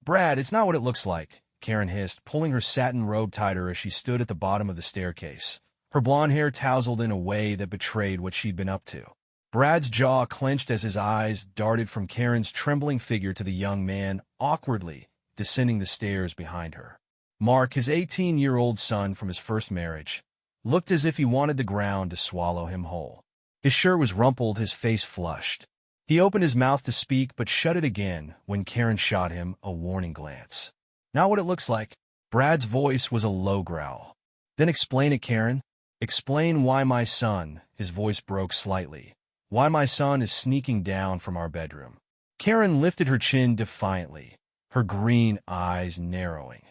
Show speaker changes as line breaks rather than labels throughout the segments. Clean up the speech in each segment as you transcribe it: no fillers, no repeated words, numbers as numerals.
Brad, it's not what it looks like, Karen hissed, pulling her satin robe tighter as she stood at the bottom of the staircase. Her blonde hair tousled in a way that betrayed what she'd been up to. Brad's jaw clenched as his eyes darted from Karen's trembling figure to the young man, awkwardly descending the stairs behind her. Mark, his 18-year-old son from his first marriage, looked as if he wanted the ground to swallow him whole. His shirt was rumpled, his face flushed. He opened his mouth to speak, but shut it again when Karen shot him a warning glance. Not what it looks like. Brad's voice was a low growl. Then explain it, Karen. Explain why my son, his voice broke slightly, why my son is sneaking down from our bedroom. Karen lifted her chin defiantly, her green eyes narrowing.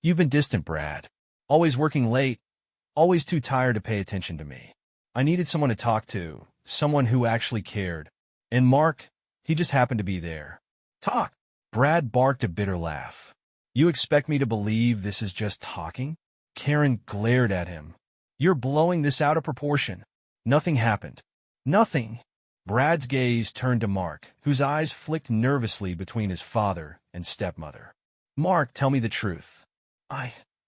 You've been distant, Brad. Always working late, always too tired to pay attention to me. I needed someone to talk to, someone who actually cared. And Mark, he just happened to be there. Talk. Brad barked a bitter laugh. You expect me to believe this is just talking? Karen glared at him. You're blowing this out of proportion. Nothing happened. Nothing. Brad's gaze turned to Mark, whose eyes flicked nervously between his father and stepmother. Mark, tell me the truth.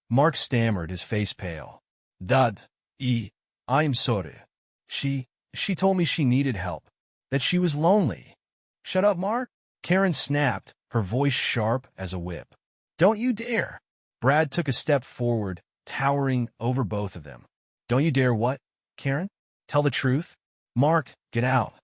Mark stammered, his face pale. Dad, I'm sorry. She told me she needed help, that she was lonely. Shut up, Mark. Karen snapped, her voice sharp as a whip. Don't you dare. Brad took a step forward, towering over both of them. Don't you dare what, Karen? Tell the truth? Mark, get out.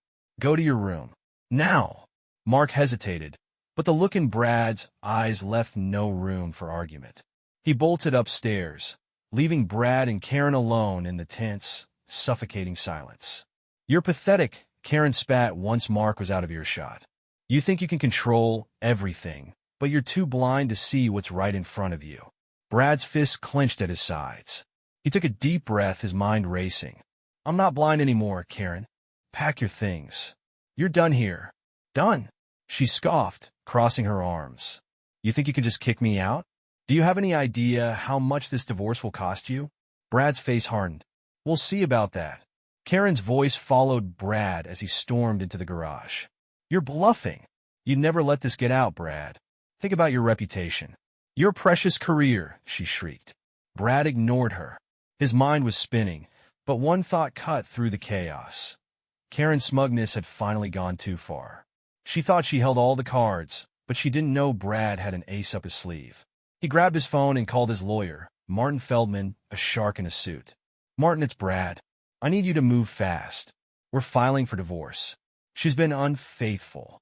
Go to your room. Now. Mark hesitated, but the look in Brad's eyes left no room for argument. He bolted upstairs, leaving Brad and Karen alone in the tense, suffocating silence. You're pathetic, Karen spat once Mark was out of earshot. You think you can control everything, but you're too blind to see what's right in front of you. Brad's fists clenched at his sides. He took a deep breath, his mind racing. I'm not blind anymore, Karen. Pack your things. You're done here. Done. She scoffed, crossing her arms. You think you can just kick me out? Do you have any idea how much this divorce will cost you? Brad's face hardened. We'll see about that. Karen's voice followed Brad as he stormed into the garage. You're bluffing. You'd never let this get out, Brad. Think about your reputation. Your precious career, she shrieked. Brad ignored her. His mind was spinning, but one thought cut through the chaos. Karen's smugness had finally gone too far. She thought she held all the cards, but she didn't know Brad had an ace up his sleeve. He grabbed his phone and called his lawyer, Martin Feldman, a shark in a suit. Martin, it's Brad. I need you to move fast. We're filing for divorce. She's been unfaithful.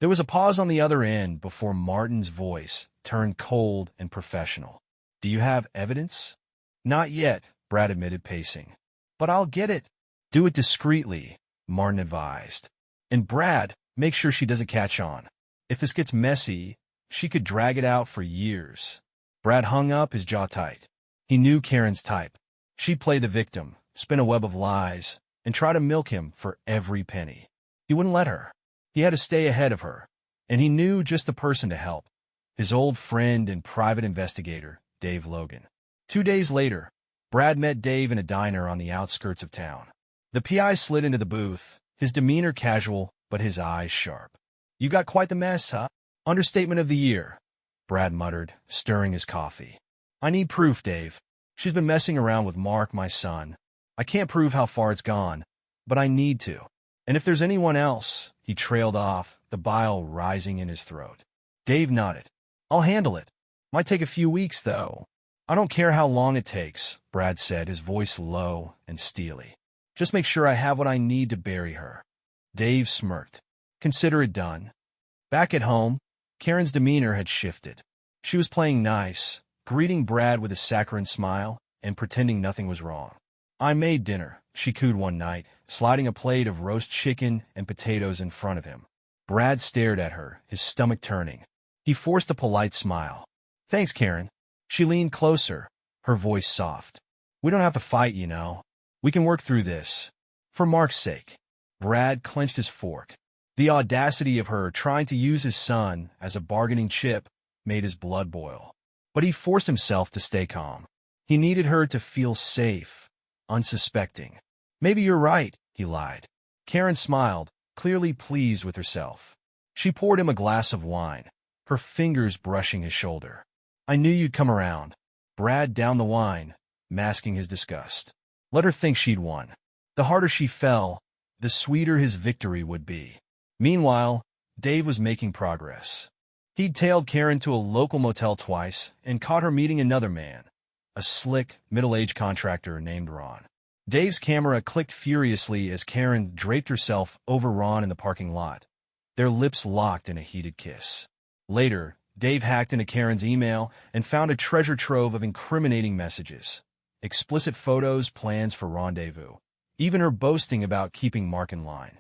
There was a pause on the other end before Martin's voice turned cold and professional. Do you have evidence? Not yet, Brad admitted, pacing. But I'll get it. Do it discreetly, Martin advised. And Brad, make sure she doesn't catch on. If this gets messy, she could drag it out for years. Brad hung up, his jaw tight. He knew Karen's type. She'd play the victim, spin a web of lies, and try to milk him for every penny. He wouldn't let her. He had to stay ahead of her, and he knew just the person to help. His old friend and private investigator, Dave Logan. 2 days later, Brad met Dave in a diner on the outskirts of town. The PI slid into the booth, his demeanor casual, but his eyes sharp. You got quite the mess, huh? Understatement of the year, Brad muttered, stirring his coffee. I need proof, Dave. She's been messing around with Mark, my son. I can't prove how far it's gone, but I need to. And if there's anyone else, he trailed off, the bile rising in his throat. Dave nodded. I'll handle it. Might take a few weeks, though. I don't care how long it takes, Brad said, his voice low and steely. Just make sure I have what I need to bury her. Dave smirked. Consider it done. Back at home, Karen's demeanor had shifted. She was playing nice, greeting Brad with a saccharine smile and pretending nothing was wrong. I made dinner, she cooed one night, sliding a plate of roast chicken and potatoes in front of him. Brad stared at her, his stomach turning. He forced a polite smile. Thanks, Karen. She leaned closer, her voice soft. We don't have to fight, you know. We can work through this. For Mark's sake. Brad clenched his fork. The audacity of her trying to use his son as a bargaining chip made his blood boil. But he forced himself to stay calm. He needed her to feel safe, unsuspecting. Maybe you're right, he lied. Karen smiled, clearly pleased with herself. She poured him a glass of wine. her fingers brushing his shoulder. "I knew you'd come around." Brad downed the wine, masking his disgust. Let her think she'd won. The harder she fell, the sweeter his victory would be. Meanwhile, Dave was making progress. He'd tailed Karen to a local motel twice and caught her meeting another man, a slick, middle-aged contractor named Ron. Dave's camera clicked furiously as Karen draped herself over Ron in the parking lot, their lips locked in a heated kiss. Later, Dave hacked into Karen's email and found a treasure trove of incriminating messages, explicit photos, plans for rendezvous, even her boasting about keeping Mark in line.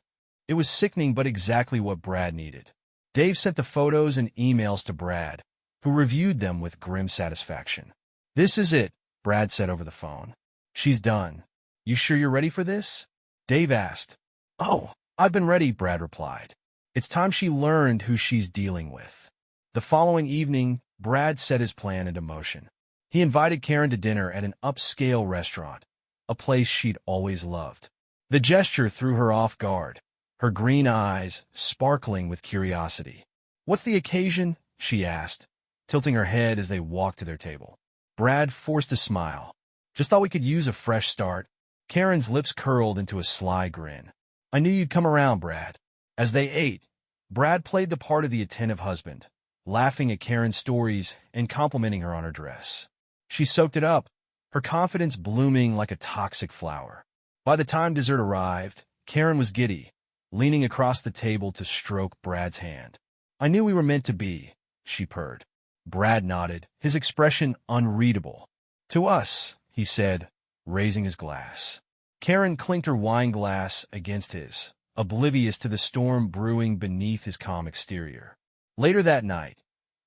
It was sickening, but exactly what Brad needed. Dave sent the photos and emails to Brad, who reviewed them with grim satisfaction. "This is it," Brad said over the phone. "She's done. You sure you're ready for this?" Dave asked. "Oh, I've been ready," Brad replied. "It's time she learned who she's dealing with." The following evening, Brad set his plan into motion. He invited Karen to dinner at an upscale restaurant, a place she'd always loved. The gesture threw her off guard, her green eyes sparkling with curiosity. "What's the occasion?" she asked, tilting her head as they walked to their table. Brad forced a smile. "Just thought we could use a fresh start." Karen's lips curled into a sly grin. "I knew you'd come around, Brad." As they ate, Brad played the part of the attentive husband, laughing at Karen's stories and complimenting her on her dress. She soaked it up, her confidence blooming like a toxic flower. By the time dessert arrived, Karen was giddy, leaning across the table to stroke Brad's hand. "I knew we were meant to be," she purred. Brad nodded, his expression unreadable. "To us," he said, raising his glass. Karen clinked her wine glass against his, oblivious to the storm brewing beneath his calm exterior. Later that night,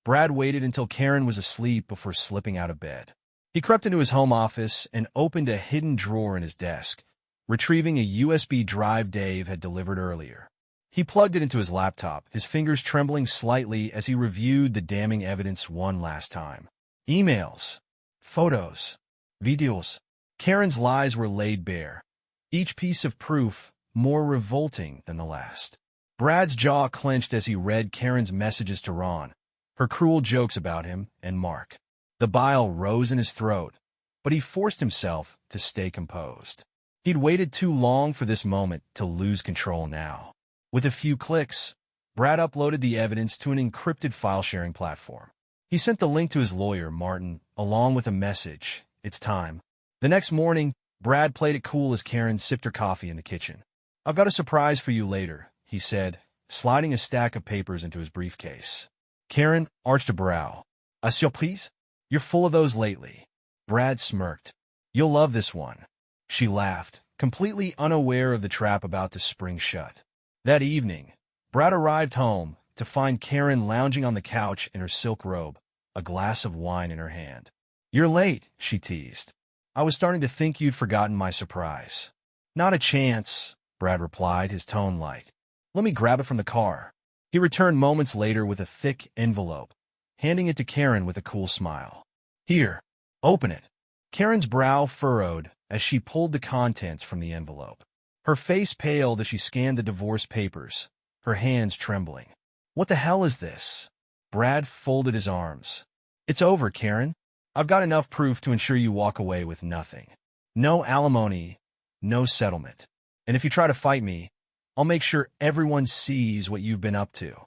Brad waited until Karen was asleep before slipping out of bed. He crept into his home office and opened a hidden drawer in his desk, retrieving a USB drive Dave had delivered earlier. He plugged it into his laptop, his fingers trembling slightly as he reviewed the damning evidence one last time. Emails, photos, videos. Karen's lies were laid bare, each piece of proof more revolting than the last. Brad's jaw clenched as he read Karen's messages to Ron, her cruel jokes about him and Mark. The bile rose in his throat, but he forced himself to stay composed. He'd waited too long for this moment to lose control now. With a few clicks, Brad uploaded the evidence to an encrypted file-sharing platform. He sent the link to his lawyer, Martin, along with a message. "It's time." The next morning, Brad played it cool as Karen sipped her coffee in the kitchen. "I've got a surprise for you later," he said, sliding a stack of papers into his briefcase. Karen arched a brow. "A surprise? You're full of those lately." Brad smirked. "You'll love this one." She laughed, completely unaware of the trap about to spring shut. That evening, Brad arrived home to find Karen lounging on the couch in her silk robe, a glass of wine in her hand. "You're late," she teased. "I was starting to think you'd forgotten my surprise." "Not a chance," Brad replied, his tone light. "Let me grab it from the car." He returned moments later with a thick envelope, handing it to Karen with a cool smile. "Here, open it." Karen's brow furrowed as she pulled the contents from the envelope. Her face paled as she scanned the divorce papers, her hands trembling. "What the hell is this?" Brad folded his arms. "It's over, Karen. I've got enough proof to ensure you walk away with nothing. No alimony, no settlement. And if you try to fight me, I'll make sure everyone sees what you've been up to."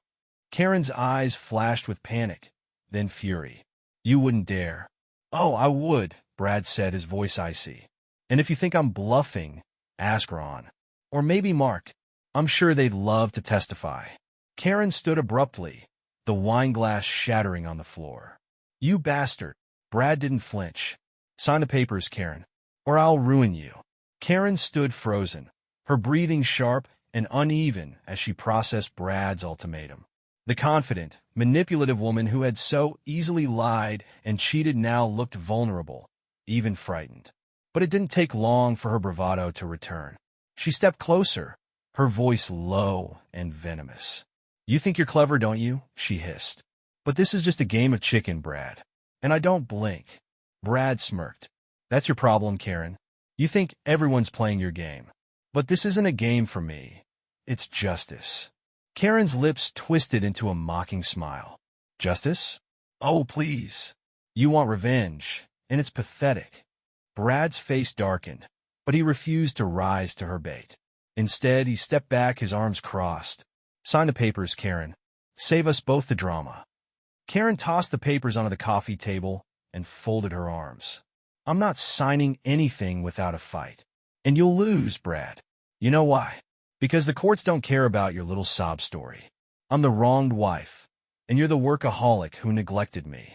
Karen's eyes flashed with panic, then fury. "You wouldn't dare." "Oh, I would," Brad said, his voice icy. "And if you think I'm bluffing, ask Ron. Or maybe Mark. I'm sure they'd love to testify." Karen stood abruptly, the wine glass shattering on the floor. "You bastard." Brad didn't flinch. "Sign the papers, Karen, or I'll ruin you." Karen stood frozen, her breathing sharp and uneven as she processed Brad's ultimatum. The confident, manipulative woman who had so easily lied and cheated now looked vulnerable, even frightened. But it didn't take long for her bravado to return. She stepped closer, her voice low and venomous. "You think you're clever, don't you?" she hissed. "But this is just a game of chicken, Brad. And I don't blink." Brad smirked. "That's your problem, Karen. You think everyone's playing your game. But this isn't a game for me. It's justice." Karen's lips twisted into a mocking smile. Justice? Oh, please. You want revenge, and it's pathetic. Brad's face darkened, but he refused to rise to her bait. Instead, he stepped back, his arms crossed. Sign the papers, Karen. Save us both the drama. Karen tossed the papers onto the coffee table and folded her arms. I'm not signing anything without a fight. And you'll lose, Brad. You know why? Because the courts don't care about your little sob story. I'm the wronged wife, and you're the workaholic who neglected me.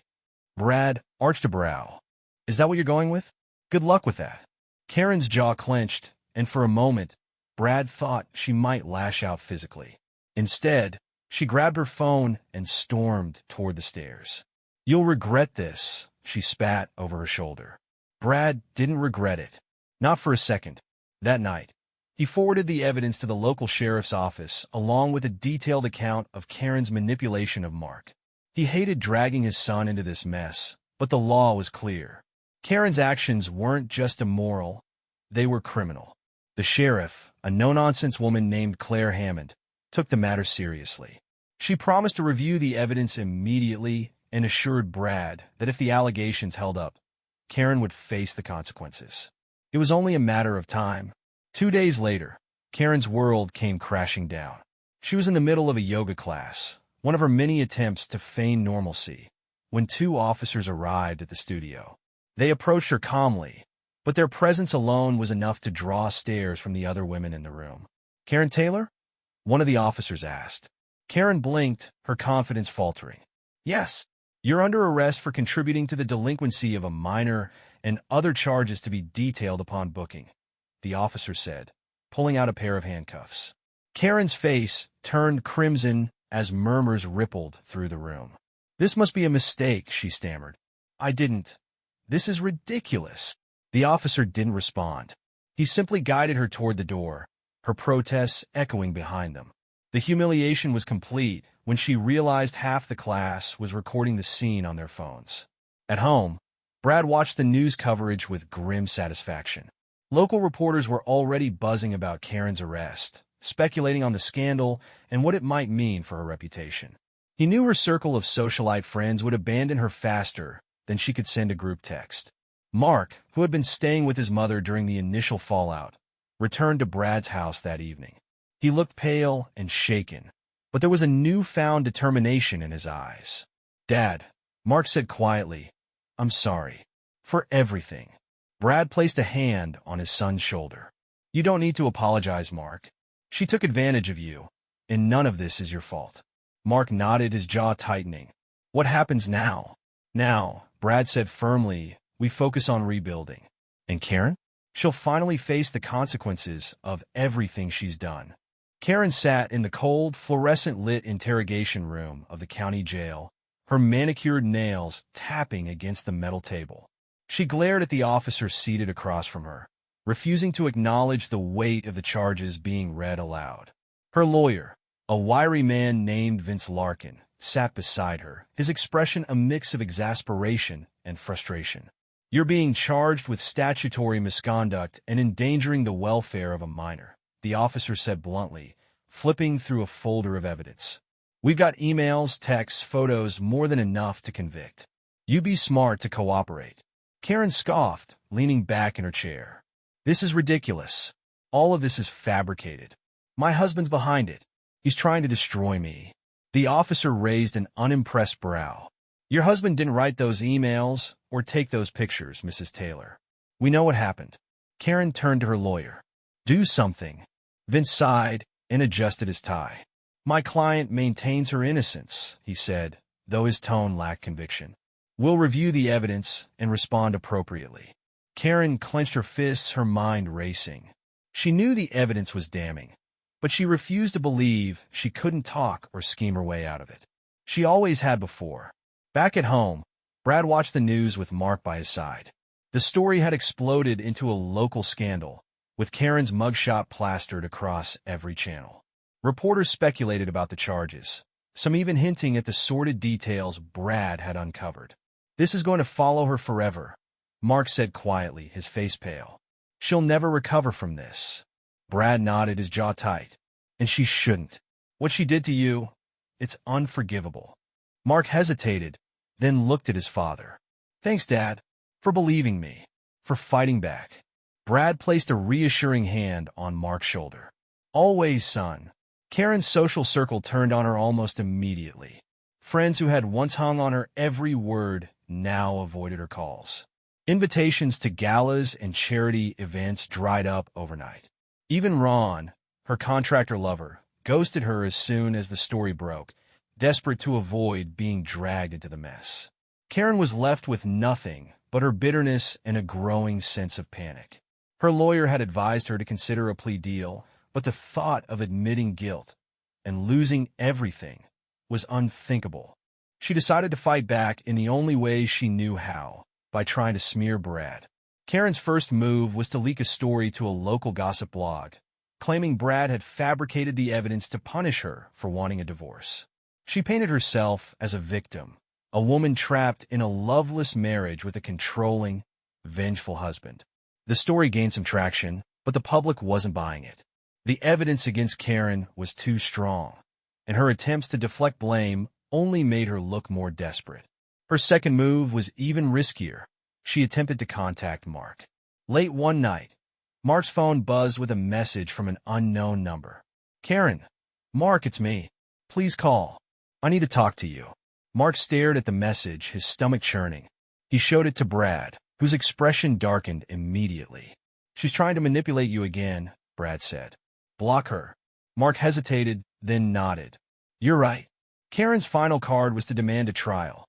Brad arched a brow. Is that what you're going with? Good luck with that. Karen's jaw clenched, and for a moment, Brad thought she might lash out physically. Instead, she grabbed her phone and stormed toward the stairs. You'll regret this, she spat over her shoulder. Brad didn't regret it. Not for a second. That night, he forwarded the evidence to the local sheriff's office, along with a detailed account of Karen's manipulation of Mark. He hated dragging his son into this mess, but the law was clear. Karen's actions weren't just immoral, they were criminal. The sheriff, a no-nonsense woman named Claire Hammond, took the matter seriously. She promised to review the evidence immediately and assured Brad that if the allegations held up, Karen would face the consequences. It was only a matter of time. 2 days later, Karen's world came crashing down. She was in the middle of a yoga class, one of her many attempts to feign normalcy, when 2 officers arrived at the studio. They approached her calmly, but their presence alone was enough to draw stares from the other women in the room. Karen Taylor? One of the officers asked. Karen blinked, her confidence faltering. Yes, you're under arrest for contributing to the delinquency of a minor and other charges to be detailed upon booking, the officer said, pulling out a pair of handcuffs. Karen's face turned crimson as murmurs rippled through the room. This must be a mistake, she stammered. I didn't. This is ridiculous. The officer didn't respond. He simply guided her toward the door, her protests echoing behind them. The humiliation was complete when she realized half the class was recording the scene on their phones. At home, Brad watched the news coverage with grim satisfaction. Local reporters were already buzzing about Karen's arrest, speculating on the scandal and what it might mean for her reputation. He knew her circle of socialite friends would abandon her faster than she could send a group text. Mark, who had been staying with his mother during the initial fallout, returned to Brad's house that evening. He looked pale and shaken, but there was a newfound determination in his eyes. Dad, Mark said quietly, I'm sorry. For everything. Brad placed a hand on his son's shoulder. You don't need to apologize, Mark. She took advantage of you, and none of this is your fault. Mark nodded, his jaw tightening. What happens now? Now, Brad said firmly, we focus on rebuilding. And Karen? She'll finally face the consequences of everything she's done. Karen sat in the cold, fluorescent-lit interrogation room of the county jail, her manicured nails tapping against the metal table. She glared at the officer seated across from her, refusing to acknowledge the weight of the charges being read aloud. Her lawyer, a wiry man named Vince Larkin, sat beside her, his expression a mix of exasperation and frustration. You're being charged with statutory misconduct and endangering the welfare of a minor, the officer said bluntly, flipping through a folder of evidence. We've got emails, texts, photos, more than enough to convict. You be smart to cooperate. Karen scoffed, leaning back in her chair. This is ridiculous. All of this is fabricated. My husband's behind it. He's trying to destroy me. The officer raised an unimpressed brow. Your husband didn't write those emails or take those pictures, Mrs. Taylor. We know what happened. Karen turned to her lawyer. Do something. Vince sighed and adjusted his tie. My client maintains her innocence, he said, though his tone lacked conviction. We'll review the evidence and respond appropriately. Karen clenched her fists, her mind racing. She knew the evidence was damning, but she refused to believe she couldn't talk or scheme her way out of it. She always had before. Back at home, Brad watched the news with Mark by his side. The story had exploded into a local scandal, with Karen's mugshot plastered across every channel. Reporters speculated about the charges, some even hinting at the sordid details Brad had uncovered. This is going to follow her forever, Mark said quietly, his face pale. She'll never recover from this. Brad nodded, his jaw tight. And she shouldn't. What she did to you, it's unforgivable. Mark hesitated, then looked at his father. Thanks, Dad, for believing me, for fighting back. Brad placed a reassuring hand on Mark's shoulder. Always, son. Karen's social circle turned on her almost immediately. Friends who had once hung on her every word now avoided her calls. Invitations to galas and charity events dried up overnight. Even Ron, her contractor lover, ghosted her as soon as the story broke, desperate to avoid being dragged into the mess. Karen was left with nothing but her bitterness and a growing sense of panic. Her lawyer had advised her to consider a plea deal, but the thought of admitting guilt and losing everything was unthinkable. She decided to fight back in the only way she knew how, by trying to smear Brad. Karen's first move was to leak a story to a local gossip blog, claiming Brad had fabricated the evidence to punish her for wanting a divorce. She painted herself as a victim, a woman trapped in a loveless marriage with a controlling, vengeful husband. The story gained some traction, but the public wasn't buying it. The evidence against Karen was too strong, and her attempts to deflect blame only made her look more desperate. Her second move was even riskier. She attempted to contact Mark. Late one night, Mark's phone buzzed with a message from an unknown number. Karen, Mark, it's me. Please call. I need to talk to you. Mark stared at the message, his stomach churning. He showed it to Brad, whose expression darkened immediately. She's trying to manipulate you again, Brad said. Block her. Mark hesitated, then nodded. You're right. Karen's final card was to demand a trial,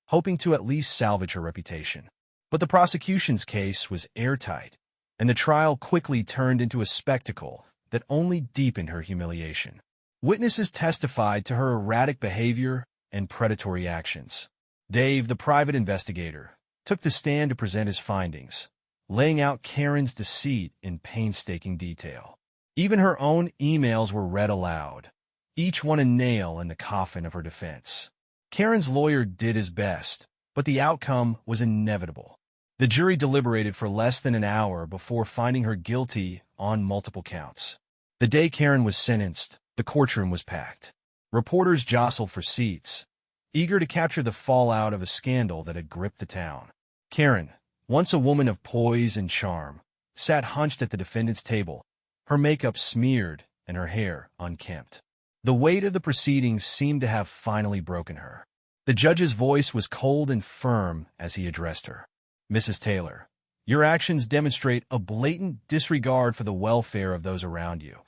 hoping to at least salvage her reputation. But the prosecution's case was airtight, and the trial quickly turned into a spectacle that only deepened her humiliation. Witnesses testified to her erratic behavior and predatory actions. Dave, the private investigator, took the stand to present his findings, laying out Karen's deceit in painstaking detail. Even her own emails were read aloud, each one a nail in the coffin of her defense. Karen's lawyer did his best, but the outcome was inevitable. The jury deliberated for less than an hour before finding her guilty on multiple counts. The day Karen was sentenced, the courtroom was packed. Reporters jostled for seats, eager to capture the fallout of a scandal that had gripped the town. Karen, once a woman of poise and charm, sat hunched at the defendant's table, her makeup smeared and her hair unkempt. The weight of the proceedings seemed to have finally broken her. The judge's voice was cold and firm as he addressed her. Mrs. Taylor, your actions demonstrate a blatant disregard for the welfare of those around you,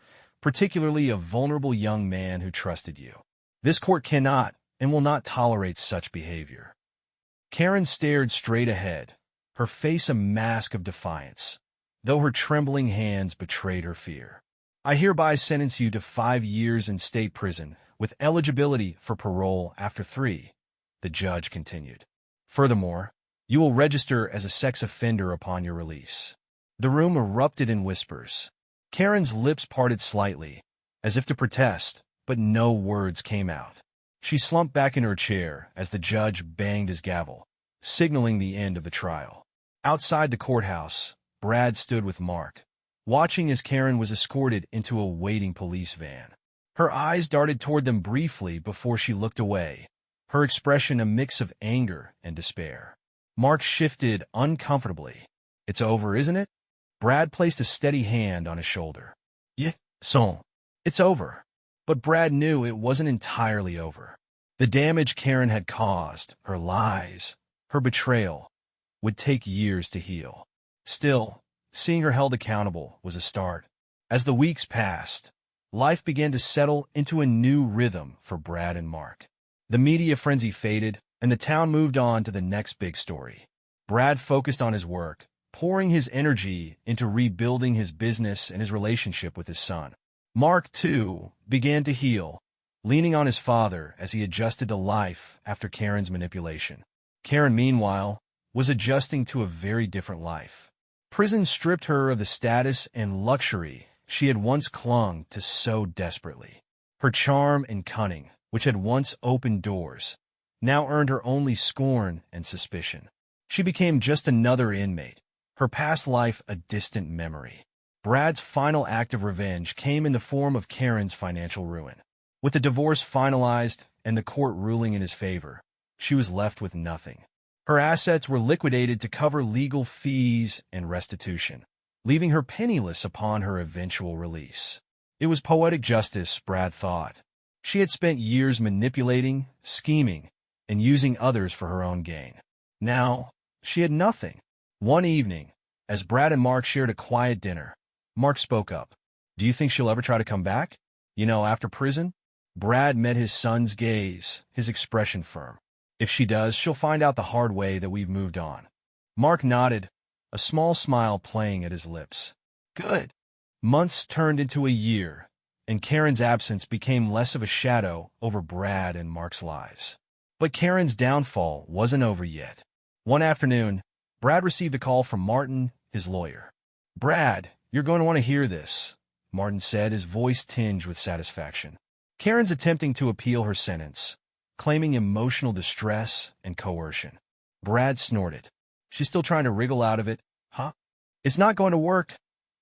particularly a vulnerable young man who trusted you. This court cannot and will not tolerate such behavior. Karen stared straight ahead, her face a mask of defiance, though her trembling hands betrayed her fear. I hereby sentence you to 5 years in state prison with eligibility for parole after 3, the judge continued. Furthermore, you will register as a sex offender upon your release. The room erupted in whispers. Karen's lips parted slightly, as if to protest, but no words came out. She slumped back in her chair as the judge banged his gavel, signaling the end of the trial. Outside the courthouse, Brad stood with Mark, watching as Karen was escorted into a waiting police van. Her eyes darted toward them briefly before she looked away, her expression a mix of anger and despair. Mark shifted uncomfortably. It's over, isn't it? Brad placed a steady hand on his shoulder. Yeah, so, it's over. But Brad knew it wasn't entirely over. The damage Karen had caused, her lies, her betrayal, would take years to heal. Still, seeing her held accountable was a start. As the weeks passed, life began to settle into a new rhythm for Brad and Mark. The media frenzy faded, and the town moved on to the next big story. Brad focused on his work, pouring his energy into rebuilding his business and his relationship with his son. Mark, too, began to heal, leaning on his father as he adjusted to life after Karen's manipulation. Karen, meanwhile, was adjusting to a very different life. Prison stripped her of the status and luxury she had once clung to so desperately. Her charm and cunning, which had once opened doors, now earned her only scorn and suspicion. She became just another inmate, her past life a distant memory. Brad's final act of revenge came in the form of Karen's financial ruin. With the divorce finalized, and the court ruling in his favor, she was left with nothing. Her assets were liquidated to cover legal fees and restitution, leaving her penniless upon her eventual release. It was poetic justice, Brad thought. She had spent years manipulating, scheming, and using others for her own gain. Now, she had nothing. One evening, as Brad and Mark shared a quiet dinner, Mark spoke up. "Do you think she'll ever try to come back? After prison?" Brad met his son's gaze, his expression firm. "If she does, she'll find out the hard way that we've moved on." Mark nodded, a small smile playing at his lips. Good. Months turned into a year, and Karen's absence became less of a shadow over Brad and Mark's lives. But Karen's downfall wasn't over yet. One afternoon, Brad received a call from Martin, his lawyer. "Brad, you're going to want to hear this," Martin said, his voice tinged with satisfaction. "Karen's attempting to appeal her sentence, claiming emotional distress and coercion." Brad snorted. "She's still trying to wriggle out of it, huh?" "It's not going to work,"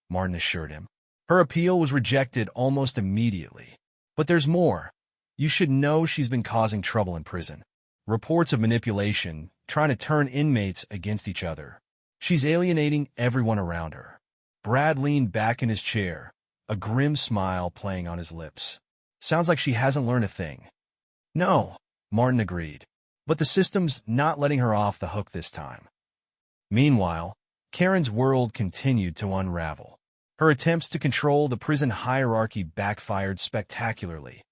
Martin assured him. "Her appeal was rejected almost immediately. But there's more. You should know she's been causing trouble in prison. Reports of manipulation, trying to turn inmates against each other. She's alienating everyone around her." Brad leaned back in his chair, a grim smile playing on his lips. "Sounds like she hasn't learned a thing." "No," Martin agreed. "But the system's not letting her off the hook this time." Meanwhile, Karen's world continued to unravel. Her attempts to control the prison hierarchy backfired spectacularly,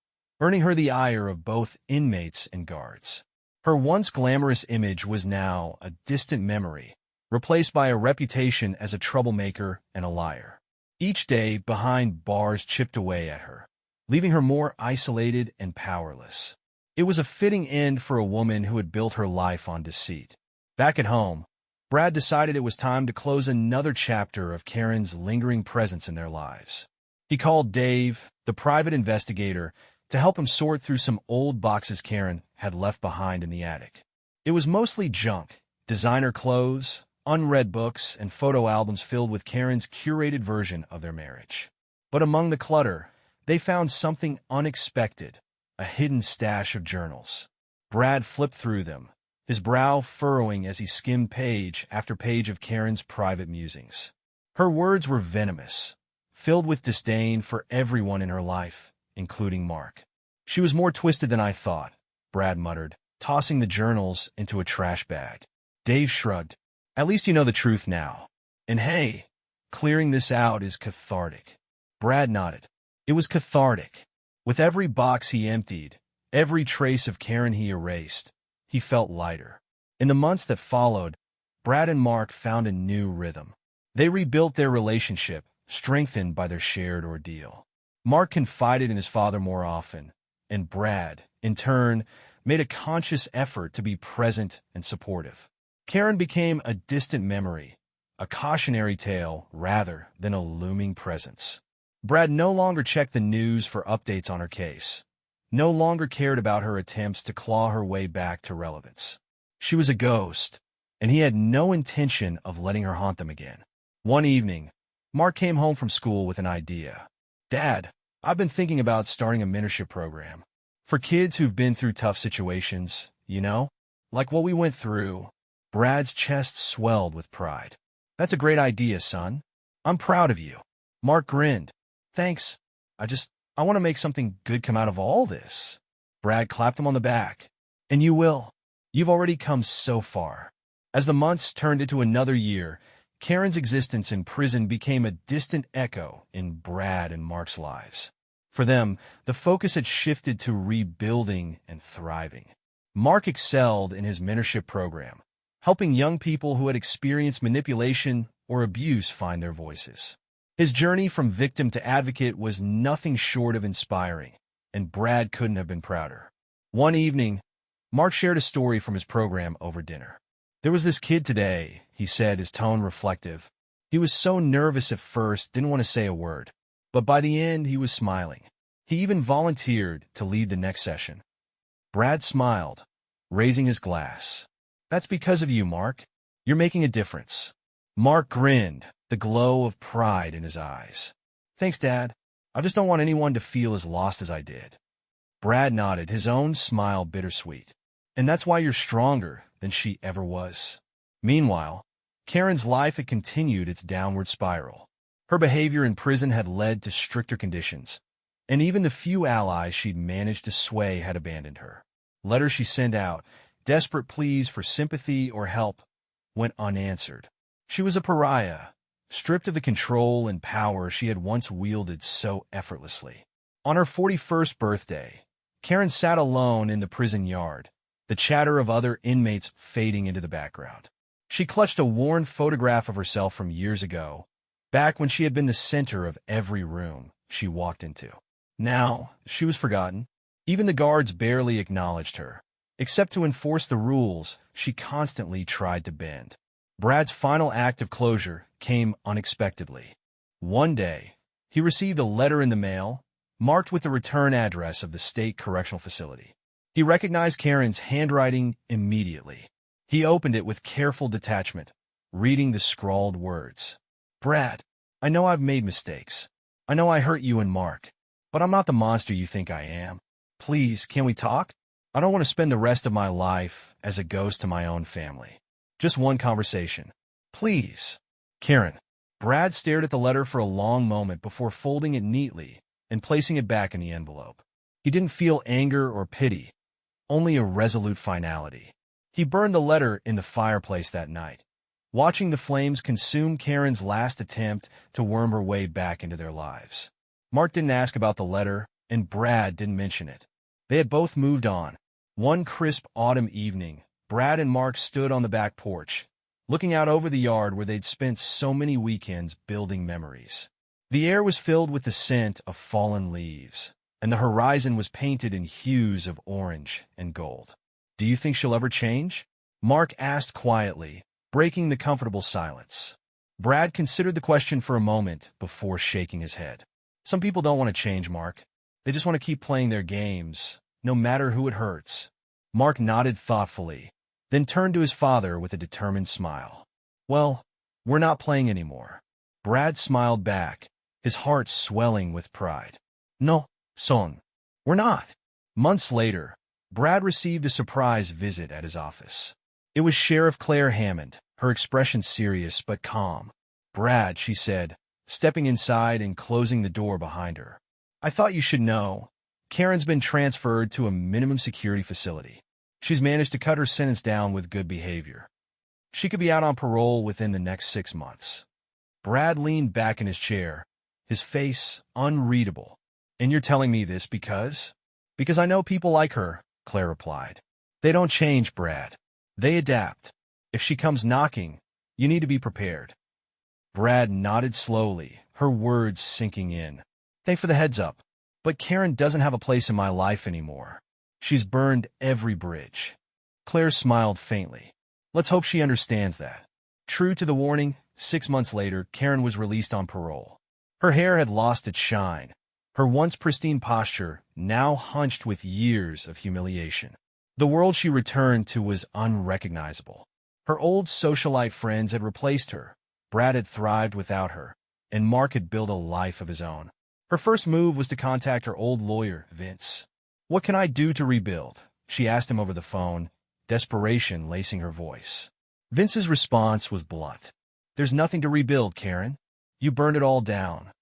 earning her the ire of both inmates and guards. Her once glamorous image was now a distant memory, replaced by a reputation as a troublemaker and a liar. Each day behind bars chipped away at her, leaving her more isolated and powerless. It was a fitting end for a woman who had built her life on deceit. Back at home, Brad decided it was time to close another chapter of Karen's lingering presence in their lives. He called Dave, the private investigator, to help him sort through some old boxes Karen had left behind in the attic. It was mostly junk, designer clothes, unread books, and photo albums filled with Karen's curated version of their marriage. But among the clutter, they found something unexpected, a hidden stash of journals. Brad flipped through them, his brow furrowing as he skimmed page after page of Karen's private musings. Her words were venomous, filled with disdain for everyone in her life, including Mark. "She was more twisted than I thought," Brad muttered, tossing the journals into a trash bag. Dave shrugged. "At least you know the truth now. And hey, clearing this out is cathartic." Brad nodded. It was cathartic. With every box he emptied, every trace of Karen he erased, he felt lighter. In the months that followed, Brad and Mark found a new rhythm. They rebuilt their relationship, strengthened by their shared ordeal. Mark confided in his father more often, and Brad, in turn, made a conscious effort to be present and supportive. Karen became a distant memory, a cautionary tale rather than a looming presence. Brad no longer checked the news for updates on her case, no longer cared about her attempts to claw her way back to relevance. She was a ghost, and he had no intention of letting her haunt them again. One evening, Mark came home from school with an idea. "Dad, I've been thinking about starting a mentorship program. For kids who've been through tough situations, like what we went through." Brad's chest swelled with pride. "That's a great idea, son. I'm proud of you." Mark grinned. "Thanks. I want to make something good come out of all this." Brad clapped him on the back. "And you will. You've already come so far." As the months turned into another year, Karen's existence in prison became a distant echo in Brad and Mark's lives. For them, the focus had shifted to rebuilding and thriving. Mark excelled in his mentorship program, helping young people who had experienced manipulation or abuse find their voices. His journey from victim to advocate was nothing short of inspiring, and Brad couldn't have been prouder. One evening, Mark shared a story from his program over dinner. "There was this kid today," he said, his tone reflective. "He was so nervous at first, didn't want to say a word. But by the end, he was smiling. He even volunteered to lead the next session." Brad smiled, raising his glass. "That's because of you, Mark. You're making a difference." Mark grinned, the glow of pride in his eyes. "Thanks, Dad. I just don't want anyone to feel as lost as I did." Brad nodded, his own smile bittersweet. And that's why you're stronger than she ever was. Meanwhile, Karen's life had continued its downward spiral. Her behavior in prison had led to stricter conditions, and even the few allies she'd managed to sway had abandoned her. Letters she sent out, desperate pleas for sympathy or help, went unanswered. She was a pariah, stripped of the control and power she had once wielded so effortlessly. On her 41st birthday, Karen sat alone in the prison yard, the chatter of other inmates fading into the background. She clutched a worn photograph of herself from years ago, back when she had been the center of every room she walked into. Now, she was forgotten. Even the guards barely acknowledged her. Except to enforce the rules she constantly tried to bend. Brad's final act of closure came unexpectedly. One day, he received a letter in the mail, marked with the return address of the state correctional facility. He recognized Karen's handwriting immediately. He opened it with careful detachment, reading the scrawled words. "Brad, I know I've made mistakes. I know I hurt you and Mark, but I'm not the monster you think I am. Please, can we talk? I don't want to spend the rest of my life as a ghost to my own family. Just one conversation. Please." Karen. Brad stared at the letter for a long moment before folding it neatly and placing it back in the envelope. He didn't feel anger or pity, only a resolute finality. He burned the letter in the fireplace that night, watching the flames consume Karen's last attempt to worm her way back into their lives. Mark didn't ask about the letter, and Brad didn't mention it. They had both moved on. One crisp autumn evening, Brad and Mark stood on the back porch, looking out over the yard where they'd spent so many weekends building memories. The air was filled with the scent of fallen leaves, and the horizon was painted in hues of orange and gold. "Do you think she'll ever change?" Mark asked quietly, breaking the comfortable silence. Brad considered the question for a moment before shaking his head. "Some people don't want to change, Mark. They just want to keep playing their games, no matter who it hurts." Mark nodded thoughtfully, then turned to his father with a determined smile. "Well, we're not playing anymore." Brad smiled back, his heart swelling with pride. "No, son, we're not." Months later, Brad received a surprise visit at his office. It was Sheriff Claire Hammond, her expression serious but calm. "Brad," she said, stepping inside and closing the door behind her. "I thought you should know. Karen's been transferred to a minimum security facility. She's managed to cut her sentence down with good behavior. She could be out on parole within the next 6 months." Brad leaned back in his chair, his face unreadable. "And you're telling me this because?" "Because I know people like her," Claire replied. "They don't change, Brad. They adapt. If she comes knocking, you need to be prepared." Brad nodded slowly, her words sinking in. "Thanks for the heads up. But Karen doesn't have a place in my life anymore. She's burned every bridge." Claire smiled faintly. "Let's hope she understands that." True to the warning, 6 months later, Karen was released on parole. Her hair had lost its shine, her once pristine posture now hunched with years of humiliation. The world she returned to was unrecognizable. Her old socialite friends had replaced her, Brad had thrived without her, and Mark had built a life of his own. Her first move was to contact her old lawyer, Vince. "What can I do to rebuild?" she asked him over the phone, desperation lacing her voice. Vince's response was blunt. "There's nothing to rebuild, Karen. You burned it all down."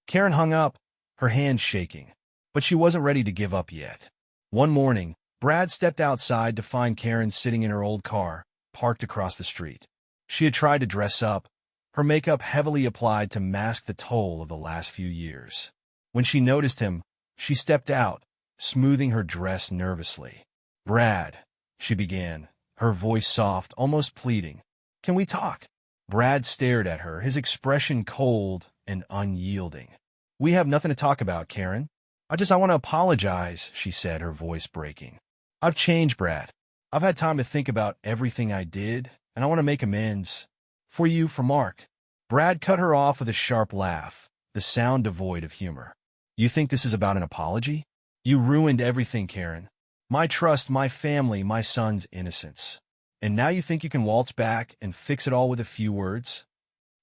Karen hung up, her hands shaking, but she wasn't ready to give up yet. One morning, Brad stepped outside to find Karen sitting in her old car, parked across the street. She had tried to dress up, her makeup heavily applied to mask the toll of the last few years. When she noticed him, she stepped out, smoothing her dress nervously. "Brad," she began, her voice soft, almost pleading. "Can we talk?" Brad stared at her, his expression cold and unyielding. "We have nothing to talk about, Karen. I want to apologize," she said, her voice breaking. "I've changed, Brad. I've had time to think about everything I did, and I want to make amends. For you, for Mark." Brad cut her off with a sharp laugh, the sound devoid of humor. "You think this is about an apology? You ruined everything, Karen. My trust, my family, my son's innocence. And now you think you can waltz back and fix it all with a few words?"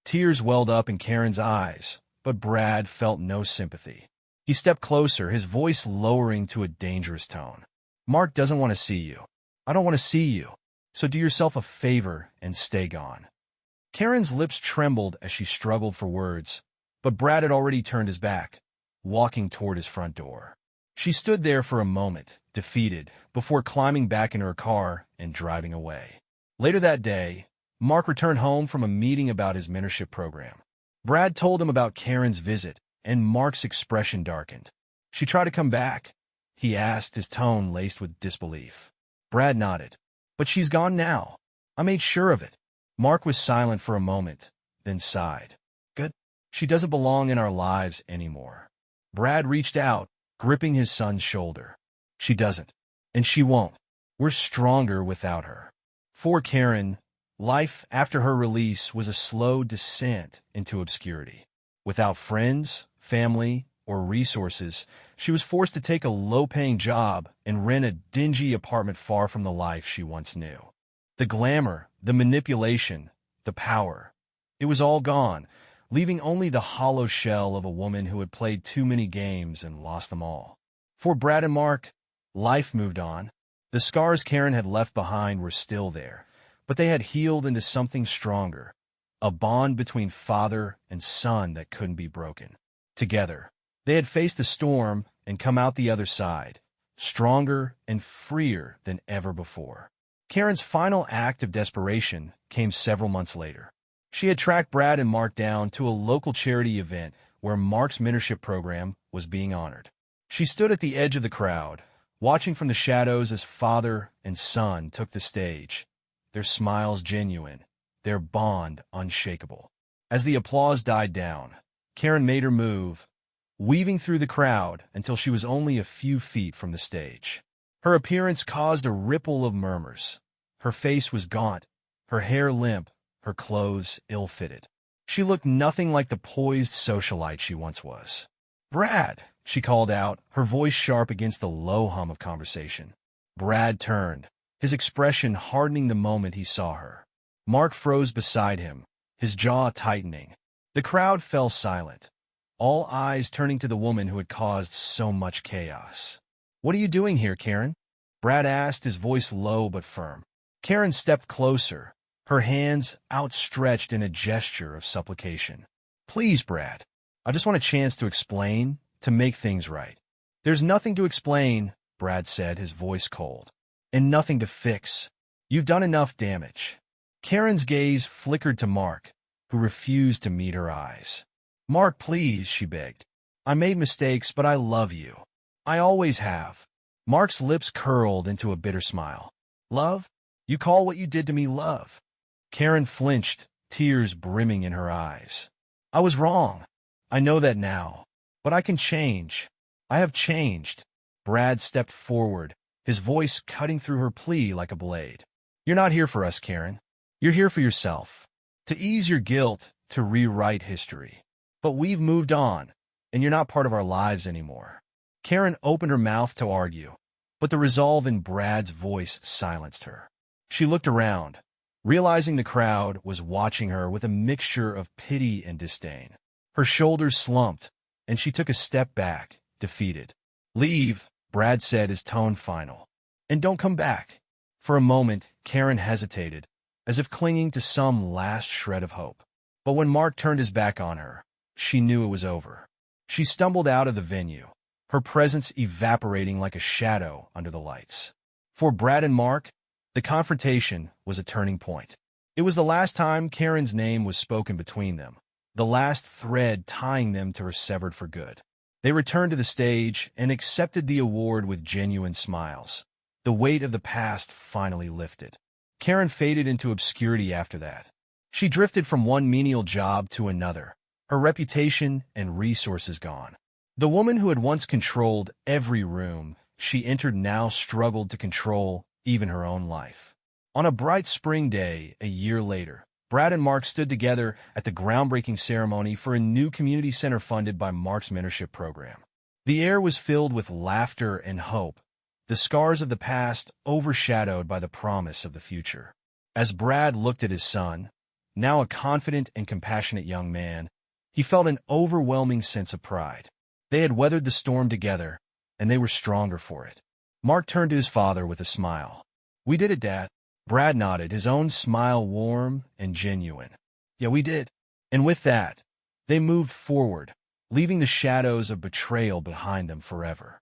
Tears welled up in Karen's eyes, but Brad felt no sympathy. He stepped closer, his voice lowering to a dangerous tone. Mark doesn't want to see you. I don't want to see you. So do yourself a favor and stay gone. Karen's lips trembled as she struggled for words, but Brad had already turned his back, walking toward his front door. She stood there for a moment, defeated, before climbing back into her car and driving away. Later that day, Mark returned home from a meeting about his mentorship program. Brad told him about Karen's visit, and Mark's expression darkened. "She tried to come back?" he asked, his tone laced with disbelief. Brad nodded. "But she's gone now. I made sure of it." Mark was silent for a moment, then sighed. "Good. She doesn't belong in our lives anymore." Brad reached out, gripping his son's shoulder. "She doesn't. And she won't. We're stronger without her." For Karen, life after her release was a slow descent into obscurity. Without friends, family, or resources, she was forced to take a low-paying job and rent a dingy apartment far from the life she once knew. The glamour, the manipulation, the power. It was all gone, leaving only the hollow shell of a woman who had played too many games and lost them all. For Brad and Mark, life moved on. The scars Karen had left behind were still there, but they had healed into something stronger, a bond between father and son that couldn't be broken. Together, they had faced the storm and come out the other side, stronger and freer than ever before. Karen's final act of desperation came several months later. She had tracked Brad and Mark down to a local charity event where Mark's mentorship program was being honored. She stood at the edge of the crowd, watching from the shadows as father and son took the stage, their smiles genuine, their bond unshakable. As the applause died down, Karen made her move, weaving through the crowd until she was only a few feet from the stage. Her appearance caused a ripple of murmurs. Her face was gaunt, her hair limp, her clothes ill-fitted. She looked nothing like the poised socialite she once was. "Brad!" she called out, her voice sharp against the low hum of conversation. Brad turned, his expression hardening the moment he saw her. Mark froze beside him, his jaw tightening. The crowd fell silent, all eyes turning to the woman who had caused so much chaos. "What are you doing here, Karen?" Brad asked, his voice low but firm. Karen stepped closer, her hands outstretched in a gesture of supplication. "Please, Brad, I just want a chance to explain, to make things right." "There's nothing to explain," Brad said, his voice cold. "And nothing to fix. You've done enough damage." Karen's gaze flickered to Mark, who refused to meet her eyes. "Mark, please," she begged. "I made mistakes, but I love you. I always have." Mark's lips curled into a bitter smile. "Love? You call what you did to me love?" Karen flinched, tears brimming in her eyes. "I was wrong. I know that now. But I can change. I have changed." Brad stepped forward, his voice cutting through her plea like a blade. "You're not here for us, Karen. You're here for yourself. To ease your guilt, to rewrite history. But we've moved on, and you're not part of our lives anymore." Karen opened her mouth to argue, but the resolve in Brad's voice silenced her. She looked around, realizing the crowd was watching her with a mixture of pity and disdain. Her shoulders slumped, and she took a step back, defeated. "Leave," Brad said, his tone final. "And don't come back." For a moment, Karen hesitated, as if clinging to some last shred of hope. But when Mark turned his back on her, she knew it was over. She stumbled out of the venue, her presence evaporating like a shadow under the lights. For Brad and Mark, the confrontation was a turning point. It was the last time Karen's name was spoken between them, the last thread tying them to her severed for good. They returned to the stage and accepted the award with genuine smiles. The weight of the past finally lifted. Karen faded into obscurity after that. She drifted from one menial job to another, her reputation and resources gone. The woman who had once controlled every room she entered now struggled to control even her own life. On a bright spring day, a year later, Brad and Mark stood together at the groundbreaking ceremony for a new community center funded by Mark's mentorship program. The air was filled with laughter and hope, the scars of the past overshadowed by the promise of the future. As Brad looked at his son, now a confident and compassionate young man, he felt an overwhelming sense of pride. They had weathered the storm together, and they were stronger for it. Mark turned to his father with a smile. "We did it, Dad." Brad nodded, his own smile warm and genuine. "Yeah, we did." And with that, they moved forward, leaving the shadows of betrayal behind them forever.